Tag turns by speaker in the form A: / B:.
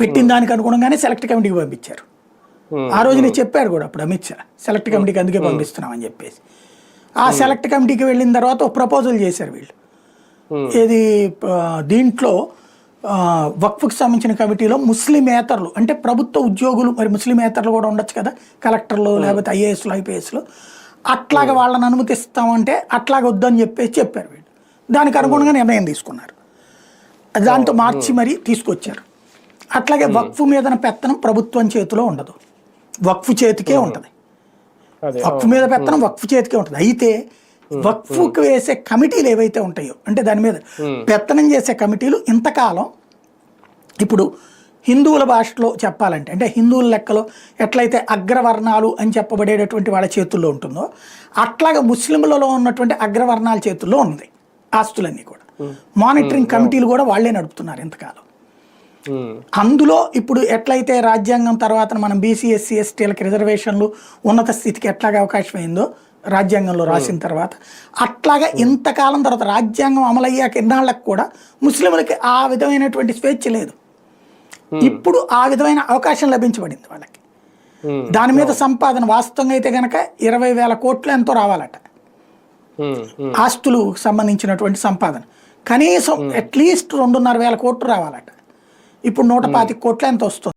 A: పెట్టిన దానికి అనుగుణంగానే సెలెక్ట్ కమిటీకి పంపించారు. ఆ రోజునే చెప్పారు కూడా అప్పుడు అమిత్ షా సెలెక్ట్ కమిటీకి అందుకే పంపిస్తున్నామని చెప్పేసి. ఆ సెలెక్ట్ కమిటీకి వెళ్ళిన తర్వాత ఒక ప్రపోజల్ చేశారు వీళ్ళు. ఇది దీంట్లో వక్ఫ్కి సంబంధించిన కమిటీలో ముస్లిమేతరులు అంటే ప్రభుత్వ ఉద్యోగులు, మరి ముస్లిమేతరులు కూడా ఉండొచ్చు కదా, కలెక్టర్లు లేకపోతే ఐఏఎస్లు ఐపీఎస్లు, అట్లాగా వాళ్ళని అనుమతిస్తామంటే అట్లాగ వద్దని చెప్పేసి చెప్పారు వీళ్ళు. దానికి అనుగుణంగా నిర్ణయం తీసుకున్నారు. దాంతో మార్చి మరీ తీసుకొచ్చారు. అట్లాగే వక్ఫ్ మీద పెత్తనం ప్రభుత్వం చేతిలో ఉండదు, వక్ఫ్ చేతికే ఉంటుంది. వక్ఫ్ మీద పెత్తనం వక్ఫ్ చేతికే ఉంటుంది. అయితే వక్ఫ్కి వేసే కమిటీలు ఏవైతే ఉంటాయో, అంటే దాని మీద పెత్తనం చేసే కమిటీలు ఇంతకాలం ఇప్పుడు హిందువుల భాషలో చెప్పాలంటే, అంటే హిందువుల లెక్కలో ఎట్లయితే అగ్రవర్ణాలు అని చెప్పబడేటటువంటి వాళ్ళ చేతుల్లో ఉంటుందో, అట్లాగే ముస్లింలలో ఉన్నటువంటి అగ్రవర్ణాల చేతుల్లో ఉంది ఆస్తులన్నీ కూడా. మానిటరింగ్ కమిటీలు కూడా వాళ్లే నడుపుతున్నారు ఇంతకాలం. అందులో ఇప్పుడు ఎట్లయితే రాజ్యాంగం తర్వాత మనం బీసీ ఎస్సీ ఎస్టీలకి రిజర్వేషన్లు ఉన్నత స్థితికి ఎట్లాగా అవకాశం అయిందో రాజ్యాంగంలో రాసిన తర్వాత, అట్లాగా ఇంతకాలం తర్వాత రాజ్యాంగం అమలయ్యాక ఇన్నాళ్ళకు కూడా ముస్లింలకి ఆ విధమైనటువంటి స్వేచ్ఛ లేదు. ఇప్పుడు ఆ విధమైన అవకాశం లభించబడింది వాళ్ళకి. దాని మీద సంపాదన వాస్తవంగా అయితే కనుక 20,000 కోట్లు ఎంతో రావాలట ఆస్తులకు సంబంధించినటువంటి సంపాదన. కనీసం అట్లీస్ట్ 2,500 కోట్లు రావాలట. ఇప్పుడు 125 కోట్లు ఎంత వస్తుంది.